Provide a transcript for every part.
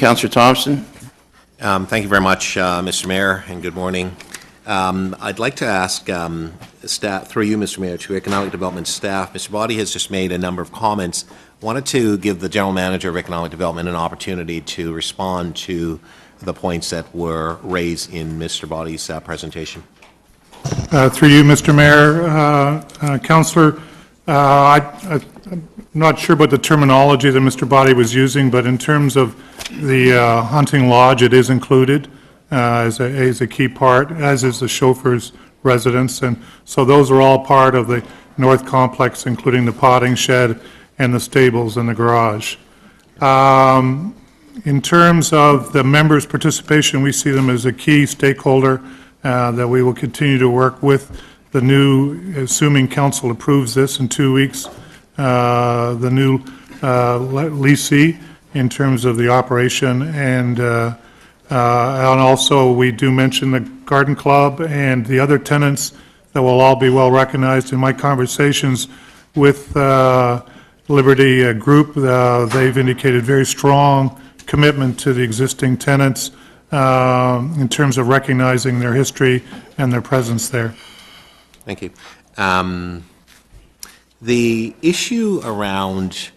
Councillor Thompson. Thank you very much, Mr. Mayor, and good morning. I'd like to ask staff, through you, Mr. Mayor, to Economic Development staff. Mr. Boddy has just made a number of comments. Wanted to give the General Manager of Economic Development an opportunity to respond to the points that were raised in Mr. Boddy's presentation. Through you, Mr. Mayor, Councillor, I'm not sure about the terminology that Mr. Boddy was using, but in terms of the hunting lodge, it is included as a key part, as is the chauffeur's residence, and so those are all part of the North Complex, including the potting shed and the stables and the garage. In terms of the members' participation, we see them as a key stakeholder that we will continue to work with. The new, assuming council approves this in 2 weeks, the new leasee in terms of the operation, and also we do mention the garden club and the other tenants that will all be well recognized. In my conversations with Liberty Group, they've indicated very strong commitment to the existing tenants in terms of recognizing their history and their presence there. Thank you. The issue around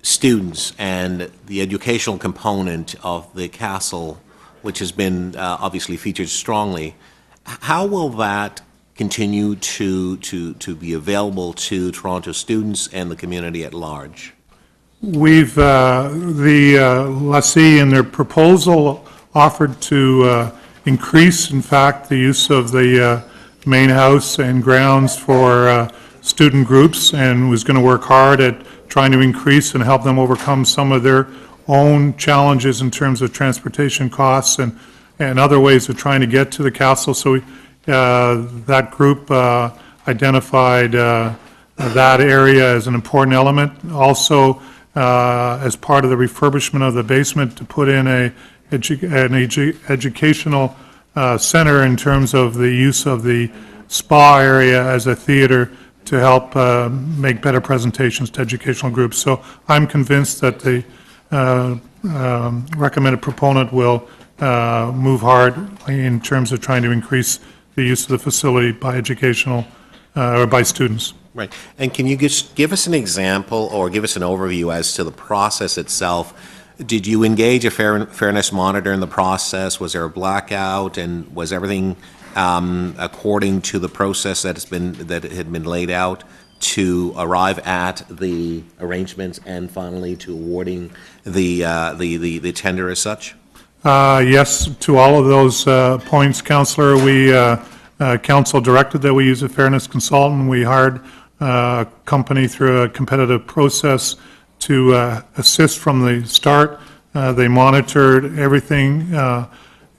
students and the educational component of the castle, which has been obviously featured strongly, how will that continue to be available to Toronto students and the community at large? We've, the lessee in their proposal offered to increase, in fact, the use of the main house and grounds for student groups, and was going to work hard at trying to increase and help them overcome some of their own challenges in terms of transportation costs and other ways of trying to get to the castle. So that group identified that area as an important element. Also, as part of the refurbishment of the basement, to put in an educational center in terms of the use of the spa area as a theater to help make better presentations to educational groups. So I'm convinced that the recommended proponent will move hard in terms of trying to increase the use of the facility by educational or by students. Right. And can you just give us an example or give us an overview as to the process itself? Did you engage a fairness monitor in the process? Was there a blackout, and was everything according to the process that had been laid out to arrive at the arrangements and finally to awarding the tender as such? Yes, to all of those points, Councillor. We council directed that we use a fairness consultant. We hired a company through a competitive process to assist from the start. They monitored everything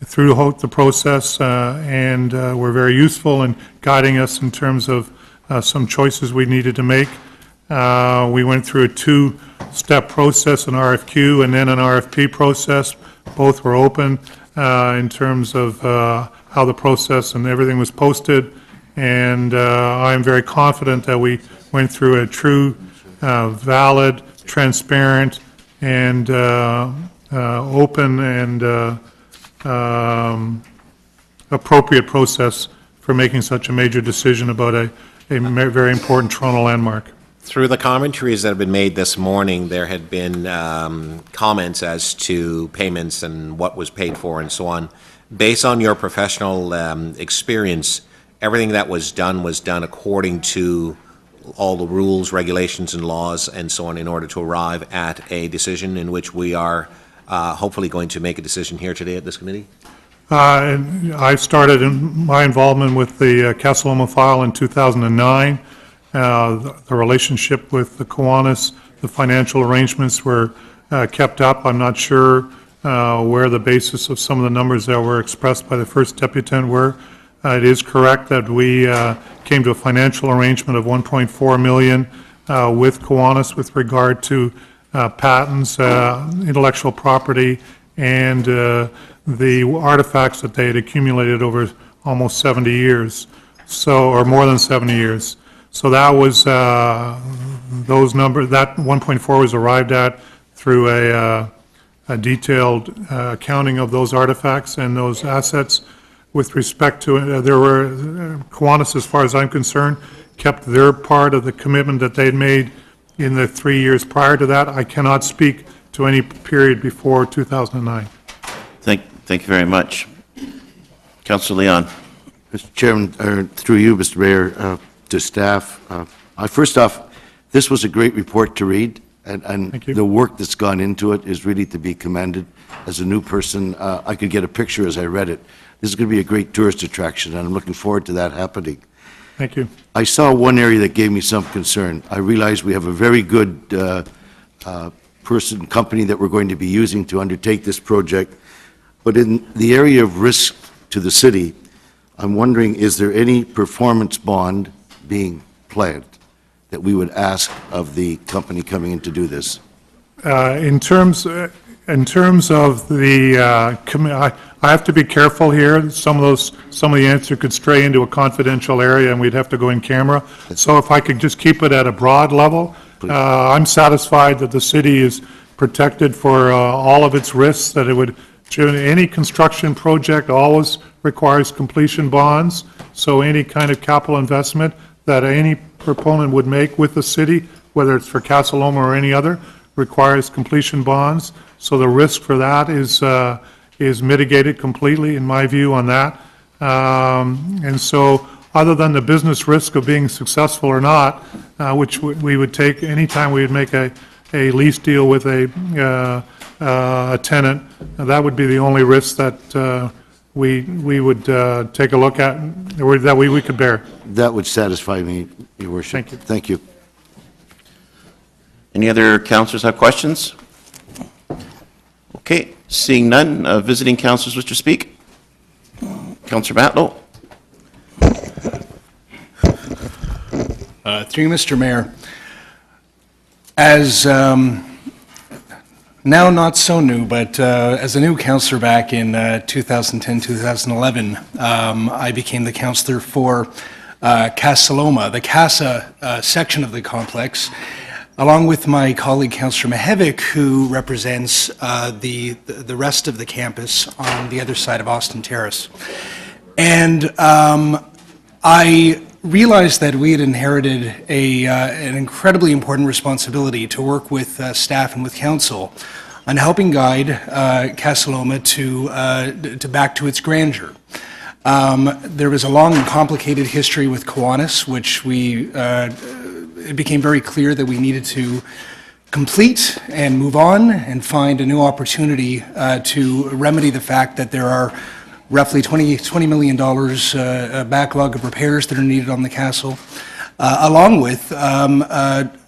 through the process and were very useful in guiding us in terms of some choices we needed to make. We went through a two-step process, an RFQ and then an RFP process. Both were open in terms of how the process and everything was posted, and I'm very confident that we went through a true, valid, transparent, and open and appropriate process for making such a major decision about a very important Toronto landmark. Through the commentaries that have been made this morning, there had been comments as to payments and what was paid for and so on. Based on your professional experience, everything that was done according to all the rules, regulations, and laws and so on in order to arrive at a decision in which we are hopefully going to make a decision here today at this committee? I started in my involvement with the Casa Loma file in 2009. The relationship with the Kiwanis, the financial arrangements were kept up. I'm not sure where the basis of some of the numbers that were expressed by the first deputant were. It is correct that we came to a financial arrangement of $1.4 million with Kiwanis with regard to patents, intellectual property, and the artifacts that they had accumulated over almost 70 years, or more than 70 years. So that was those numbers. That 1.4 was arrived at through a a detailed accounting of those artifacts and those assets. With respect to, Kiwanis, as far as I'm concerned, kept their part of the commitment that they'd made in the 3 years prior to that. I cannot speak to any period before 2009. Thank you very much. Councillor Leon. Mr. Chairman, through you, Mr. Mayor, to staff, first off, this was a great report to read, and Thank you. the work that's gone into it is really to be commended. As a new person, I could get a picture as I read it. This is going to be a great tourist attraction, and I'm looking forward to that happening. Thank you. I saw one area that gave me some concern. I realize we have a very good company that we're going to be using to undertake this project, but in the area of risk to the city, I'm wondering, is there any performance bond being planned that we would ask of the company coming in to do this? In terms of the, I have to be careful here. Some of the answer could stray into a confidential area, and we'd have to go in camera. So if I could just keep it at a broad level, I'm satisfied that the city is protected for all of its risks, that it would, any construction project always requires completion bonds, so any kind of capital investment that any proponent would make with the city, whether it's for Casa Loma or any other, requires completion bonds. So the risk for that is mitigated completely, in my view, on that. And so, other than the business risk of being successful or not, which we would take anytime we would make a lease deal with a tenant, that would be the only risk that we would take a look at, or that we could bear. That would satisfy me, Your Worship. Thank you. Thank you. Any other councillors have questions? Okay, seeing none, visiting councillors wish to speak? Councillor Matlow. Through you, Mr. Mayor, as now not so new, but as a new councillor back in 2010-2011, I became the councillor for Casa Loma, the Casa section of the complex, along with my colleague Councillor Mihevik, who represents the rest of the campus on the other side of Austin Terrace. And I realized that we had inherited an incredibly important responsibility to work with staff and with council on helping guide Casa Loma to back to its grandeur. There was a long and complicated history with Kiwanis, which it became very clear that we needed to complete and move on and find a new opportunity to remedy the fact that there are roughly $20 million backlog of repairs that are needed on the castle, along with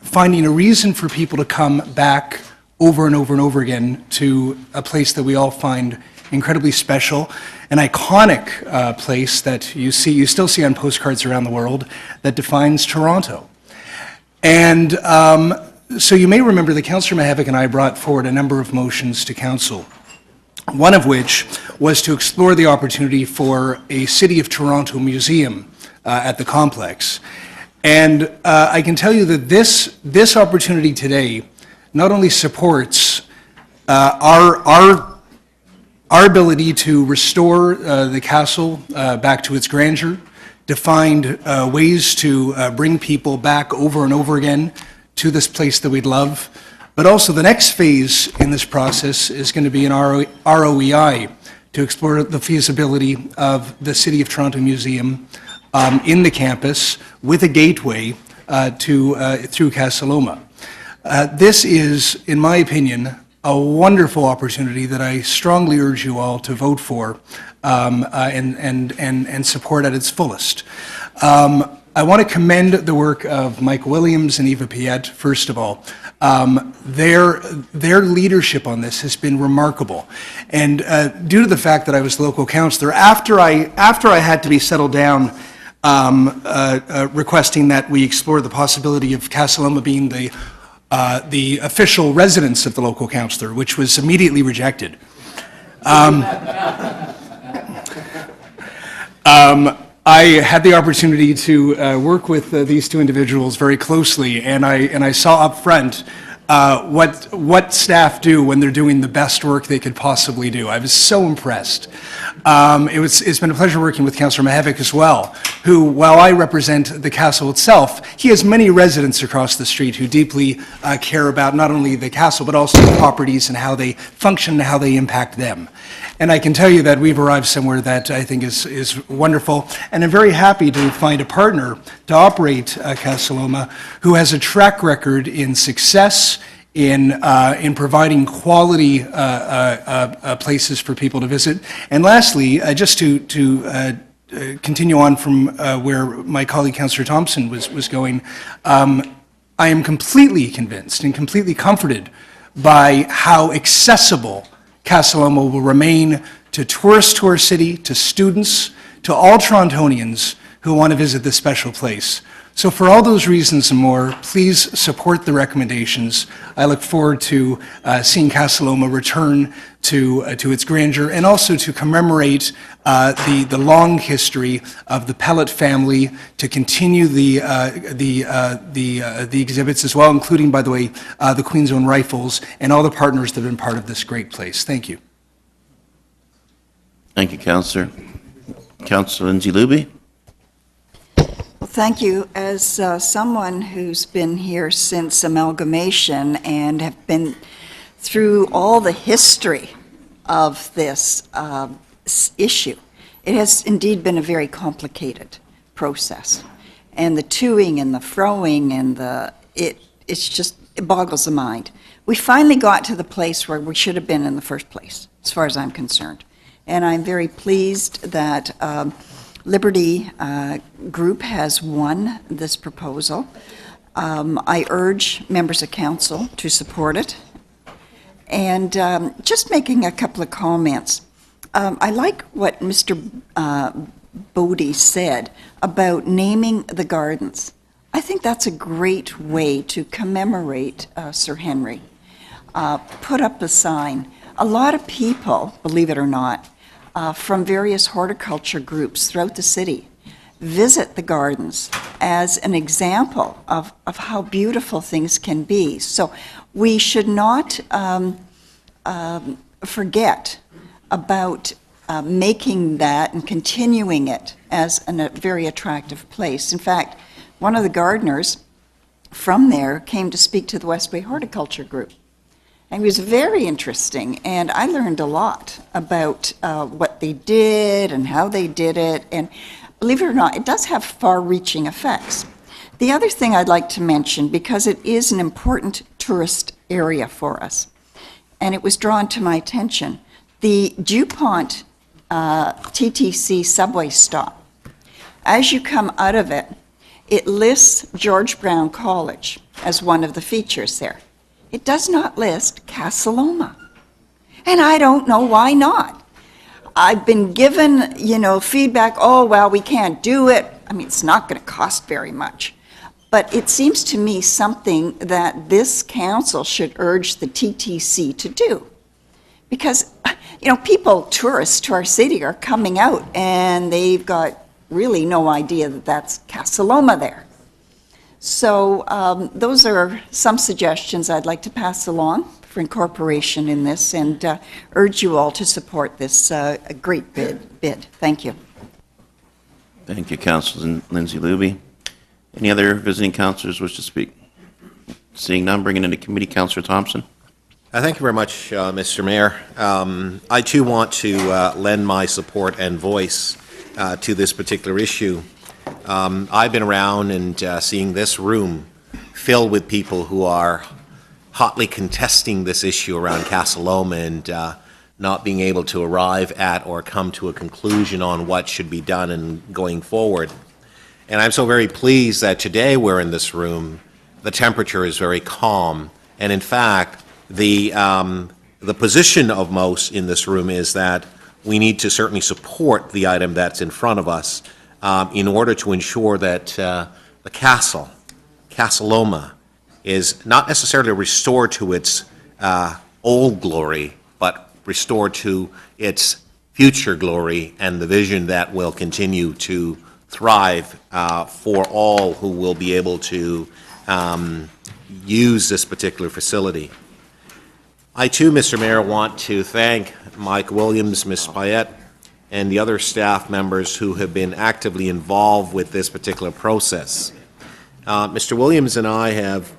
finding a reason for people to come back over and over and over again to a place that we all find incredibly special, an iconic place that you still see on postcards around the world that defines Toronto. And so you may remember that Councillor Mihevik and I brought forward a number of motions to Council, one of which was to explore the opportunity for a City of Toronto museum at the complex. And I can tell you that this opportunity today not only supports our ability to restore the castle back to its grandeur, to find ways to bring people back over and over again to this place that we'd love. But also the next phase in this process is going to be an ROEI to explore the feasibility of the City of Toronto Museum in the campus with a gateway through Casa Loma. This is, in my opinion, a wonderful opportunity that I strongly urge you all to vote for and support at its fullest. I want to commend the work of Mike Williams and Eva Piet, first of all. Their leadership on this has been remarkable. And due to the fact that I was local councillor, after I had to be settled down requesting that we explore the possibility of Casa Loma being the official residence of the local councillor, which was immediately rejected. I had the opportunity to work with these two individuals very closely, and I saw up front what staff do when they're doing the best work they could possibly do. I was so impressed. It's been a pleasure working with Councillor Mihevc as well, who, while I represent the castle itself, he has many residents across the street who deeply care about not only the castle, but also the properties and how they function and how they impact them. And I can tell you that we've arrived somewhere that I think is wonderful, and I'm very happy to find a partner to operate Casa Loma who has a track record in success, in providing quality places for people to visit. And lastly, just to continue on from where my colleague Councillor Thompson was going, I am completely convinced and completely comforted by how accessible Casa Loma will remain to tourists to our city, to students, to all Torontonians who want to visit this special place. So for all those reasons and more, please support the recommendations. I look forward to seeing Casa Loma return to its grandeur, and also to commemorate the long history of the Pellet family, to continue the exhibits as well, including, by the way, the Queen's Own Rifles and all the partners that have been part of this great place. Thank you. Thank you, Councillor. Councillor Lindsay Luby. Well, thank you. As someone who's been here since amalgamation and have been through all the history of this issue, it has indeed been a very complicated process. And the toing and the froing and it boggles the mind. We finally got to the place where we should have been in the first place, as far as I'm concerned. And I'm very pleased that Liberty Group has won this proposal. I urge members of council to support it. And just making a couple of comments. I like what Mr. Bodie said about naming the gardens. I think that's a great way to commemorate Sir Henry. Put up a sign. A lot of people, believe it or not, from various horticulture groups throughout the city visit the gardens as an example of how beautiful things can be. So we should not forget about making that and continuing it as a very attractive place. In fact, one of the gardeners from there came to speak to the Westway Horticulture Group. And it was very interesting, and I learned a lot about what they did and how they did it, and believe it or not, it does have far-reaching effects. The other thing I'd like to mention, because it is an important tourist area for us, and it was drawn to my attention, the DuPont TTC subway stop. As you come out of it, it lists George Brown College as one of the features there. It does not list Casa Loma. And I don't know why not. I've been given, feedback, oh, well, we can't do it. I mean, it's not going to cost very much. But it seems to me something that this council should urge the TTC to do. Because, tourists to our city are coming out and they've got really no idea that that's Casa Loma there. So those are some suggestions I'd like to pass along for incorporation in this, and urge you all to support this great bid. Thank you. Thank you, Councillor Lindsay Luby. Any other visiting councillors wish to speak? Seeing none, bringing into committee, Councillor Thompson. Thank you very much, Mr. Mayor. I too want to lend my support and voice to this particular issue. I've been around and seeing this room filled with people who are hotly contesting this issue around Casa Loma and not being able to arrive at or come to a conclusion on what should be done and going forward. And I'm so very pleased that today we're in this room. The temperature is very calm, and in fact, the position of most in this room is that we need to certainly support the item that's in front of us in order to ensure that the castle, Casa Loma, is not necessarily restored to its old glory, but restored to its future glory and the vision that will continue to thrive for all who will be able to use this particular facility. I too, Mr. Mayor, want to thank Mike Williams, Ms. Payette, and the other staff members who have been actively involved with this particular process. Mr. Williams and I have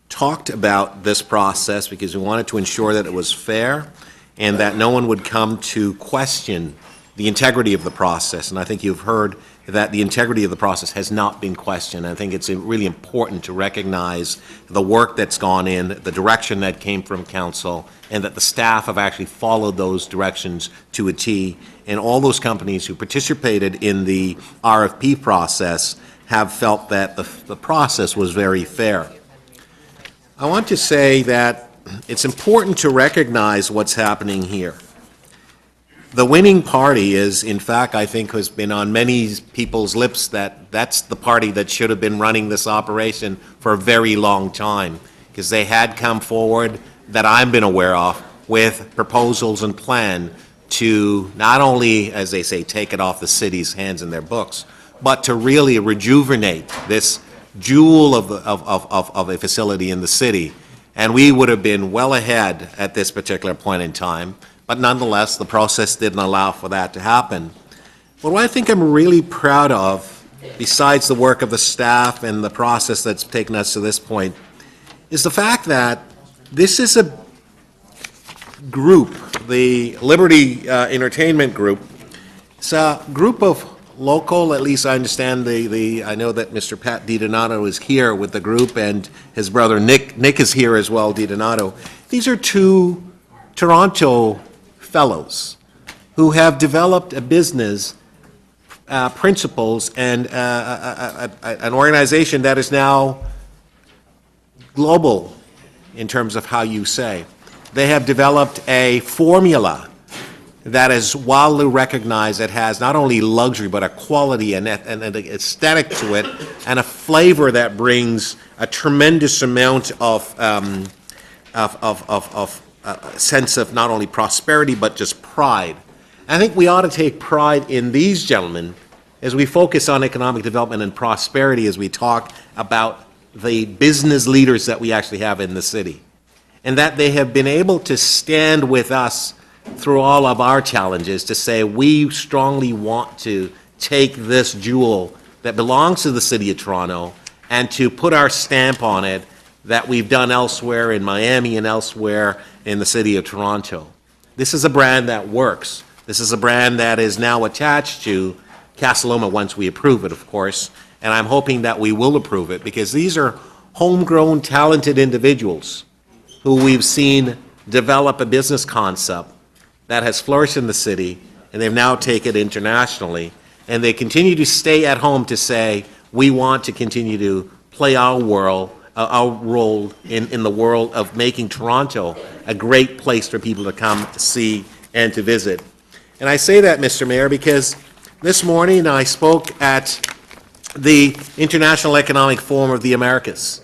talked about this process because we wanted to ensure that it was fair and that no one would come to question the integrity of the process. And I think you've heard that the integrity of the process has not been questioned. I think it's really important to recognize the work that's gone in, the direction that came from council, and that the staff have actually followed those directions to a T. And all those companies who participated in the RFP process have felt that the process was very fair. I want to say that it's important to recognize what's happening here. The winning party is, in fact, I think has been on many people's lips that that's the party that should have been running this operation for a very long time, because they had come forward, that I've been aware of, with proposals and plan to not only, as they say, take it off the city's hands in their books, but to really rejuvenate this jewel of a facility in the city. And we would have been well ahead at this particular point in time. But nonetheless, the process didn't allow for that to happen. But what I think I'm really proud of, besides the work of the staff and the process that's taken us to this point, is the fact that this is a group, the Liberty Entertainment Group. It's a group of local, at least I understand I know that Mr. Pat DiDonato is here with the group, and his brother Nick is here as well, DiDonato. These are two Toronto fellows who have developed a business principles and an organization that is now global in terms of how you say. They have developed a formula that is widely recognized, that has not only luxury but a quality and an aesthetic to it, and a flavor that brings a tremendous amount of sense of not only prosperity but just pride. I think we ought to take pride in these gentlemen as we focus on economic development and prosperity, as we talk about the business leaders that we actually have in the city, and that they have been able to stand with us through all of our challenges to say we strongly want to take this jewel that belongs to the City of Toronto and to put our stamp on it that we've done elsewhere in Miami and elsewhere in the City of Toronto. This is a brand that works. This is a brand that is now attached to Casa Loma once we approve it, of course, and I'm hoping that we will approve it, because these are homegrown, talented individuals who we've seen develop a business concept that has flourished in the city, and they've now taken it internationally, and they continue to stay at home to say, we want to continue to play our role in the world of making Toronto a great place for people to come to see and to visit. And I say that, Mr. Mayor, because this morning I spoke at the International Economic Forum of the Americas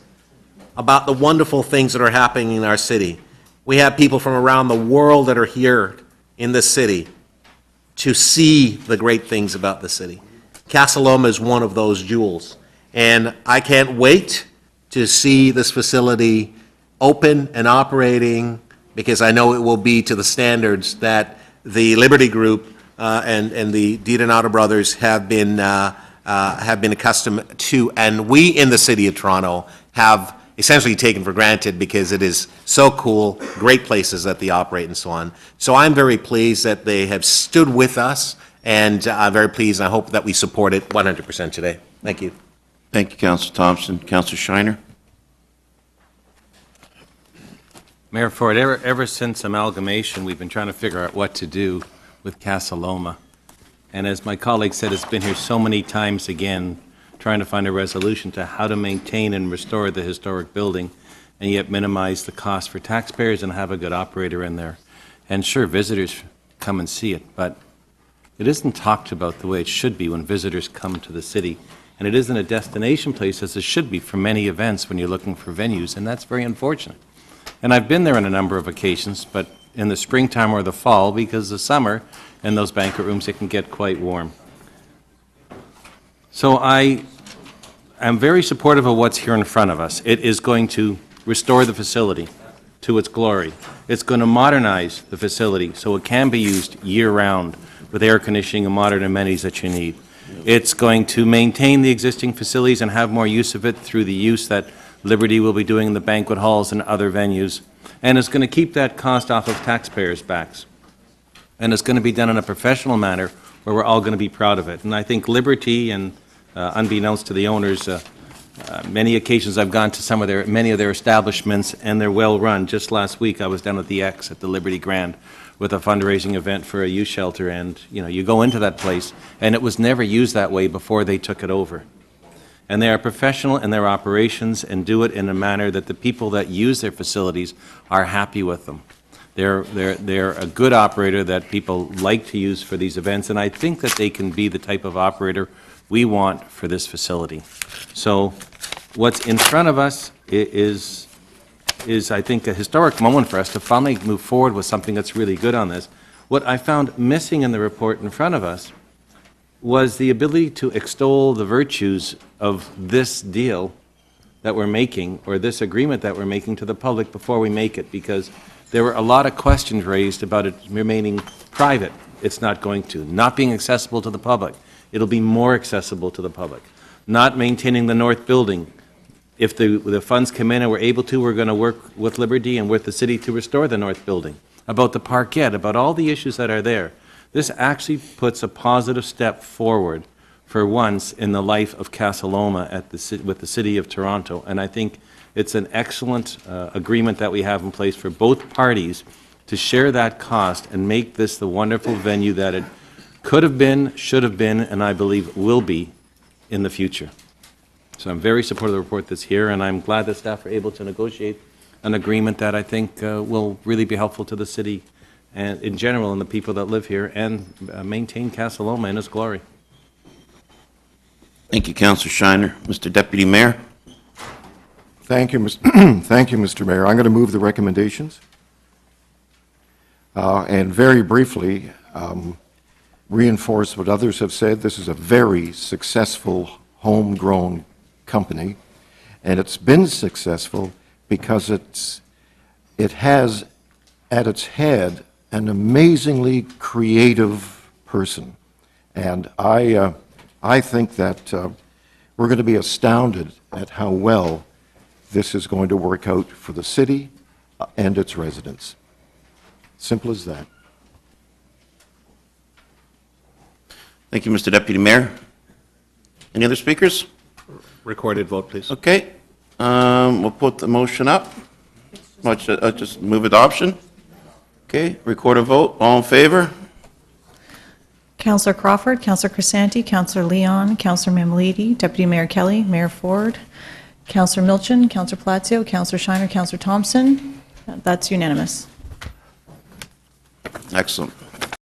about the wonderful things that are happening in our city. We have people from around the world that are here in this city to see the great things about the city. Casa Loma is one of those jewels, and I can't wait to see this facility open and operating, because I know it will be to the standards that the Liberty Group and the DiDonato brothers have been accustomed to, and we in the City of Toronto have essentially taken for granted, because it is so cool, great places that they operate and so on. So I'm very pleased that they have stood with us, and I'm very pleased, and I hope that we support it 100% today. Thank you. Thank you, Councilor Thompson. Councilor Shiner? Mayor Ford, ever since amalgamation, we've been trying to figure out what to do with Casa Loma. And as my colleague said, it's been here so many times again, trying to find a resolution to how to maintain and restore the historic building and yet minimize the cost for taxpayers and have a good operator in there. And sure, visitors come and see it, but it isn't talked about the way it should be when visitors come to the city. And it isn't a destination place as it should be for many events when you're looking for venues, and that's very unfortunate. And I've been there on a number of occasions, but in the springtime or the fall, because the summer in those banquet rooms, it can get quite warm. So I I'm very supportive of what's here in front of us. It is going to restore the facility to its glory. It's going to modernize the facility so it can be used year-round with air conditioning and modern amenities that you need. It's going to maintain the existing facilities and have more use of it through the use that Liberty will be doing in the banquet halls and other venues. And it's going to keep that cost off of taxpayers' backs. And it's going to be done in a professional manner where we're all going to be proud of it. And I think Liberty, and unbeknownst to the owners, many occasions I've gone to many of their establishments, and they're well-run. Just last week, I was down at the X at the Liberty Grand with a fundraising event for a youth shelter, and you go into that place, and it was never used that way before they took it over. And they are professional in their operations and do it in a manner that the people that use their facilities are happy with them. They're a good operator that people like to use for these events, and I think that they can be the type of operator we want for this facility. So what's in front of us is I think, a historic moment for us to finally move forward with something that's really good on this. What I found missing in the report in front of us was the ability to extol the virtues of this deal that we're making, or this agreement that we're making to the public before we make it, because there were a lot of questions raised about it remaining private. It's not going to. Not being accessible to the public. It'll be more accessible to the public. Not maintaining the north building. If the funds come in and we're able to, we're going to work with Liberty and with the city to restore the north building. About the parkette, about all the issues that are there. This actually puts a positive step forward for once in the life of Casa Loma with the City of Toronto. And I think it's an excellent agreement that we have in place for both parties to share that cost and make this the wonderful venue that it could have been, should have been, and I believe will be in the future. So I'm very supportive of the report that's here, and I'm glad that staff are able to negotiate an agreement that I think will really be helpful to the city and in general and the people that live here, and maintain Casa Loma in its glory. Thank you, Councillor Shiner. Mr. Deputy Mayor? Thank you, Thank you, Mr. Mayor. I'm going to move the recommendations. And very briefly, reinforce what others have said. This is a very successful homegrown company, and it's been successful because it has at its head an amazingly creative person. And I think that we're going to be astounded at how well this is going to work out for the city and its residents. Simple as that. Thank you, Mr. Deputy Mayor. Any other speakers? Recorded vote, please. Okay. We'll put the motion up. Just move adoption. Okay, record a vote. All in favor? Councillor Crawford, Councillor Crisanti, Councillor Leon, Councillor Mamaletti, Deputy Mayor Kelly, Mayor Ford, Councillor Milchin, Councillor Palacio, Councillor Shiner, Councillor Thompson. That's unanimous. Excellent.